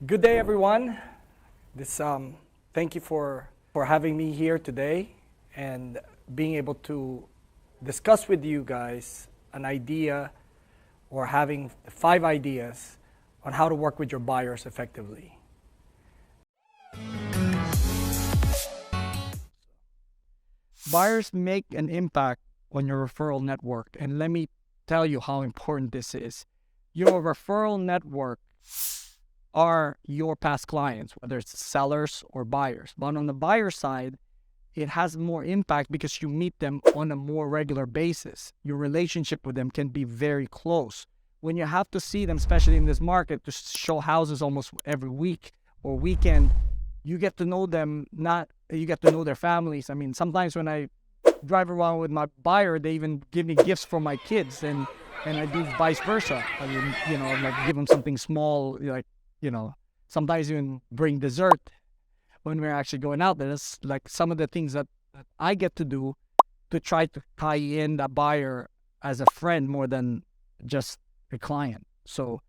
Good day, everyone. Thank you for having me here today and being able to discuss with you guys an idea or having 5 ideas on how to work with your buyers effectively. Buyers make an impact on your referral network, and let me tell you how important this is. Your referral network are your past clients, whether it's sellers or buyers. But on the buyer side, it has more impact because you meet them on a more regular basis. Your relationship with them can be very close. When you have to see them, especially in this market, to show houses almost every week or weekend, you get to know them, you get to know their families. I mean, sometimes when I drive around with my buyer, they even give me gifts for my kids, and I do vice versa. I mean, like give them something small, like, sometimes even bring dessert when we're actually going out there. That's like some of the things that I get to do to try to tie in that buyer as a friend more than just a client. So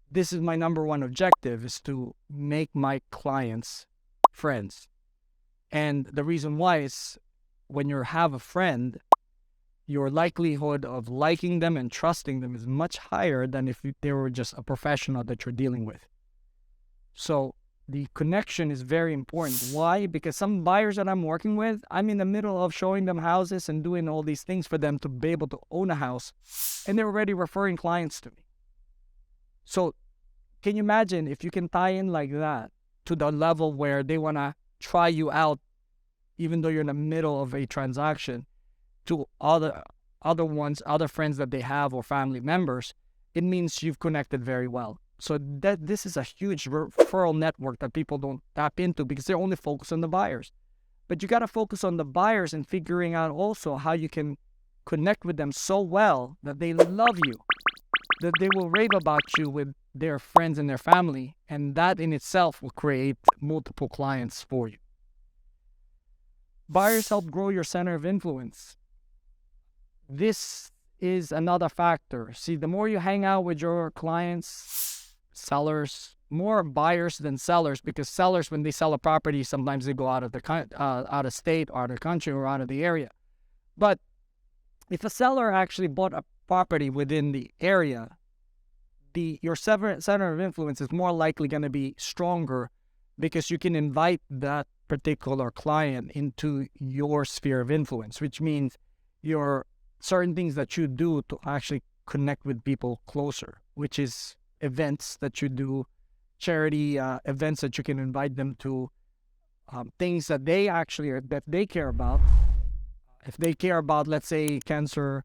this is my number one objective, is to make my clients friends. And the reason why is when you have a friend, your likelihood of liking them and trusting them is much higher than if they were just a professional that you're dealing with. So the connection is very important. Why? Because some buyers that I'm working with, I'm in the middle of showing them houses and doing all these things for them to be able to own a house, and they're already referring clients to me. So can you imagine if you can tie in like that to the level where they want to try you out, even though you're in the middle of a transaction, to other friends that they have or family members, it means you've connected very well. So this is a huge referral network that people don't tap into because they're only focused on the buyers. But you got to focus on the buyers and figuring out also how you can connect with them so well that they love you, that they will rave about you with their friends and their family, and that in itself will create multiple clients for you. Buyers help grow your center of influence. This is another factor. See, the more you hang out with your clients, sellers, more buyers than sellers, because sellers, when they sell a property, sometimes they go out of state, or out of the country, or out of the area. But if a seller actually bought a property within the area, your center of influence is more likely going to be stronger because you can invite that particular client into your sphere of influence, which means your certain things that you do to actually connect with people closer, which is events that you do, charity events that you can invite them to, things that they care about. If they care about, let's say, cancer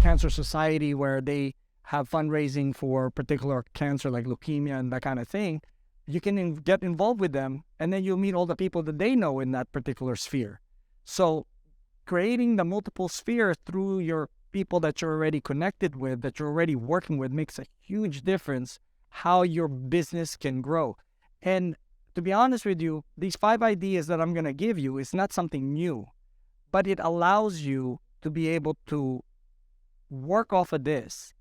society, where they have fundraising for particular cancer like leukemia and that kind of thing, you can get involved with them, and then you'll meet all the people that they know in that particular sphere. So creating the multiple sphere through your people that you're already connected with, that you're already working with, makes a huge difference how your business can grow. And to be honest with you, these 5 ideas that I'm going to give you is not something new, but it allows you to be able to work off of this.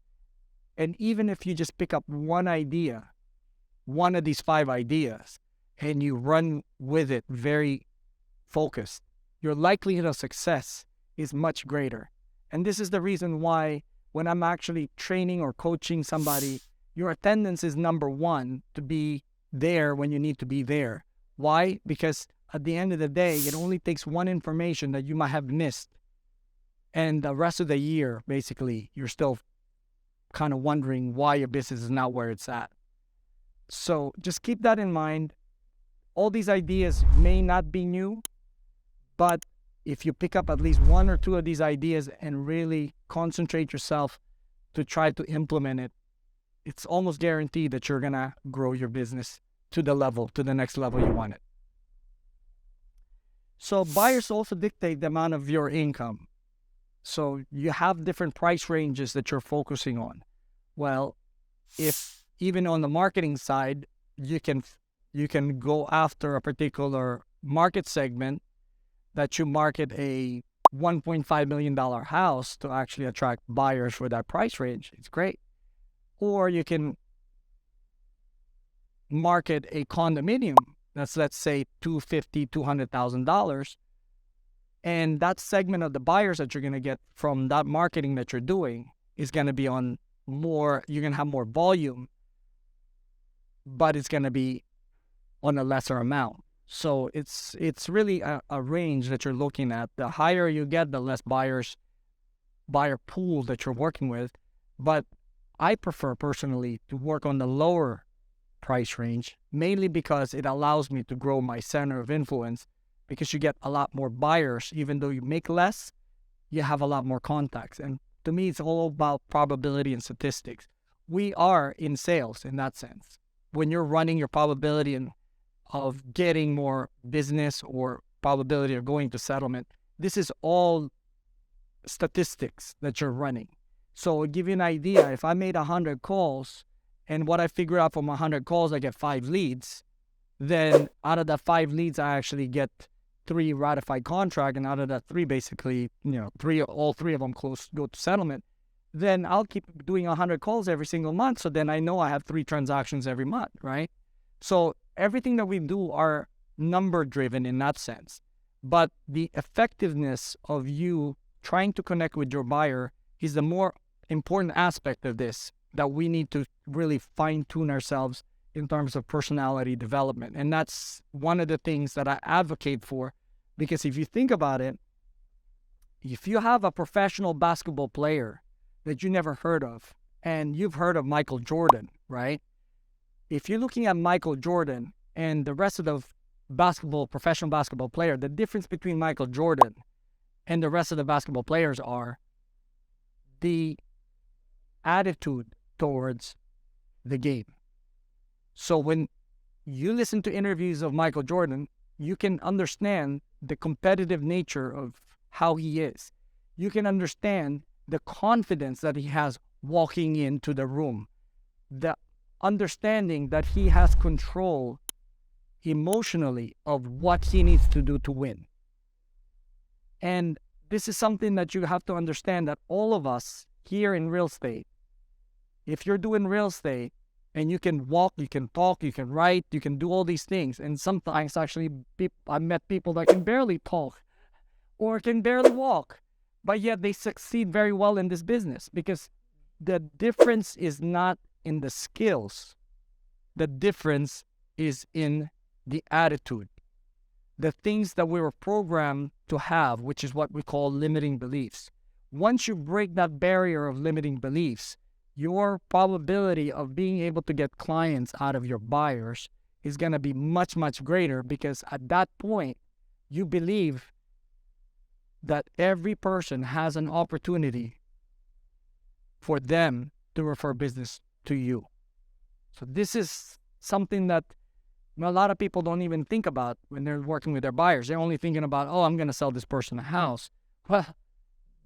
And even if you just pick up one idea, one of these 5 ideas, and you run with it very focused, your likelihood of success is much greater. And this is the reason why when I'm actually training or coaching somebody, your attendance is number 1, to be there when you need to be there. Why? Because at the end of the day, it only takes one information that you might have missed, and the rest of the year, basically, you're still kind of wondering why your business is not where it's at. So just keep that in mind. All these ideas may not be new, but if you pick up at least 1 or 2 of these ideas and really concentrate yourself to try to implement it, it's almost guaranteed that you're going to grow your business to the next level you want it. So buyers also dictate the amount of your income. So you have different price ranges that you're focusing on. Well, if even on the marketing side, you can go after a particular market segment that you market a $1.5 million house to actually attract buyers for that price range. It's great. Or you can market a condominium that's, let's say, $250,000, and that segment of the buyers that you're going to get from that marketing that you're doing is going to be on more, you're going to have more volume, but it's going to be on a lesser amount. So it's really a range that you're looking at. The higher you get, the less buyer pool that you're working with. But I prefer personally to work on the lower price range, mainly because it allows me to grow my center of influence, because you get a lot more buyers. Even though you make less, you have a lot more contacts. And to me, it's all about probability and statistics. We are in sales in that sense. When you're running your probability of getting more business or probability of going to settlement, this is all statistics that you're running. So I'll give you an idea. If I made 100 calls, and what I figure out from 100 calls, I get 5 leads, then out of that 5 leads, I actually get 3 ratified contract, and out of that 3, basically, all 3 of them go to settlement. Then I'll keep doing 100 calls every single month. So then I know I have 3 transactions every month, right? So everything that we do are number driven in that sense. But the effectiveness of you trying to connect with your buyer is the more important aspect of this, that we need to really fine tune ourselves in terms of personality development. And that's one of the things that I advocate for, because if you think about it, if you have a professional basketball player that you never heard of, and you've heard of Michael Jordan, right? If you're looking at Michael Jordan and the rest of the professional basketball player, the difference between Michael Jordan and the rest of the basketball players are the attitude towards the game. So when you listen to interviews of Michael Jordan, you can understand the competitive nature of how he is. You can understand the confidence that he has walking into the room, the understanding that he has control emotionally of what he needs to do to win. And this is something that you have to understand, that all of us here in real estate, if you're doing real estate and you can walk, you can talk, you can write, you can do all these things. And sometimes actually I met people that can barely talk or can barely walk, but yet they succeed very well in this business, because the difference is not in the skills. The difference is in the attitude. The things that we were programmed to have, which is what we call limiting beliefs. Once you break that barrier of limiting beliefs, your probability of being able to get clients out of your buyers is going to be much, much greater, because at that point, you believe that every person has an opportunity for them to refer business to you. So this is something that a lot of people don't even think about when they're working with their buyers. They're only thinking about, oh, I'm going to sell this person a house. Well,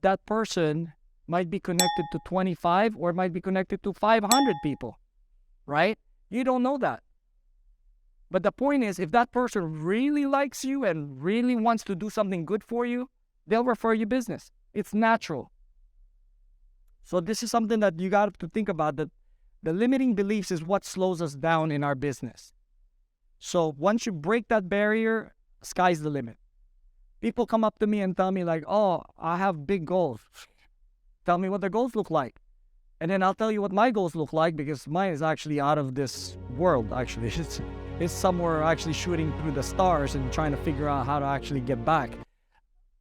that person might be connected to 25 or might be connected to 500 people, right? You don't know that. But the point is, if that person really likes you and really wants to do something good for you, they'll refer you business. It's natural. So this is something that you got to think about, that the limiting beliefs is what slows us down in our business. So once you break that barrier, sky's the limit. People come up to me and tell me like, oh, I have big goals. Tell me what the goals look like. And then I'll tell you what my goals look like, because mine is actually out of this world, actually. It's somewhere actually shooting through the stars and trying to figure out how to actually get back.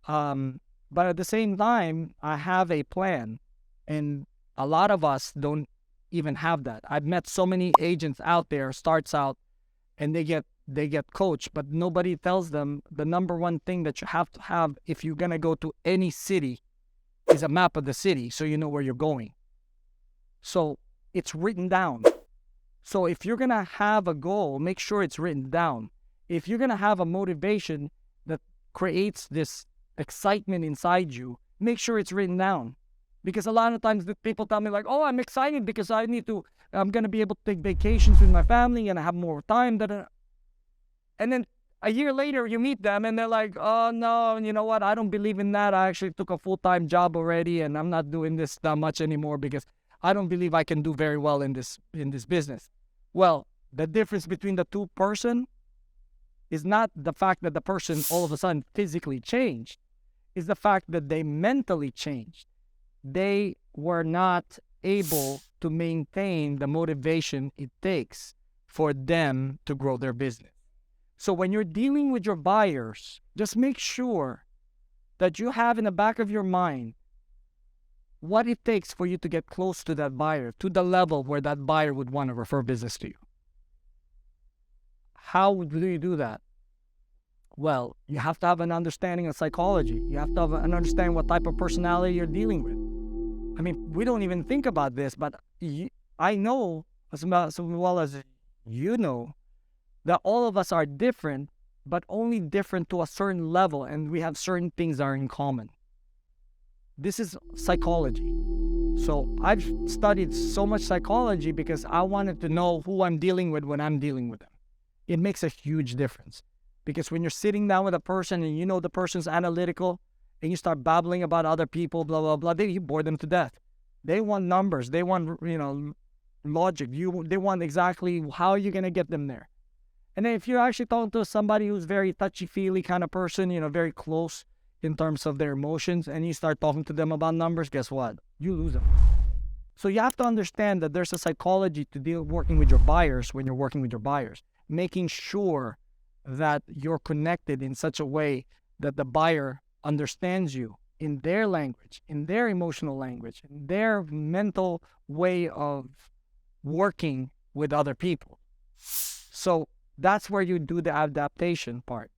But at the same time, I have a plan. And a lot of us don't even have that. I've met so many agents out there, starts out, and they get coached, but nobody tells them the number one thing that you have to have if you're going to go to any city is a map of the city, so you know where you're going. So it's written down. So if you're going to have a goal, make sure it's written down. If you're going to have a motivation that creates this excitement inside you, make sure it's written down. Because a lot of times the people tell me like, oh, I'm excited because I'm going to be able to take vacations with my family and I have more time. And then a year later you meet them and they're like, oh no, you know what? I don't believe in that. I actually took a full-time job already and I'm not doing this that much anymore because I don't believe I can do very well in this business. Well, The difference between the two person is not the fact that the person all of a sudden physically changed, is the fact that they mentally changed. They were not able to maintain the motivation it takes for them to grow their business. So when you're dealing with your buyers, just make sure that you have in the back of your mind what it takes for you to get close to that buyer, to the level where that buyer would want to refer business to you. How do you do that? Well, you have to have an understanding of psychology. You have to have an understanding what type of personality you're dealing with. I mean, we don't even think about this, but I know as well as you know that all of us are different, but only different to a certain level, and we have certain things that are in common. This is psychology. So I've studied so much psychology because I wanted to know who I'm dealing with when I'm dealing with them. It makes a huge difference. Because when you're sitting down with a person and you know the person's analytical and you start babbling about other people, blah, blah, blah, you bore them to death. They want numbers. They want, logic. They want exactly how you're going to get them there. And then if you're actually talking to somebody who's very touchy-feely kind of person, very close in terms of their emotions, and you start talking to them about numbers, guess what? You lose them. So you have to understand that there's a psychology to working with your buyers when you're working with your buyers, making sure that you're connected in such a way that the buyer understands you in their language, in their emotional language, in their mental way of working with other people. So that's where you do the adaptation part.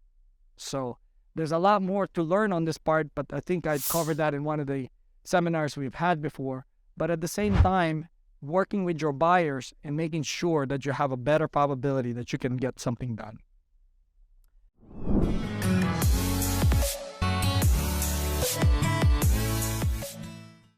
So there's a lot more to learn on this part, but I think I covered that in one of the seminars we've had before. But at the same time, working with your buyers and making sure that you have a better probability that you can get something done.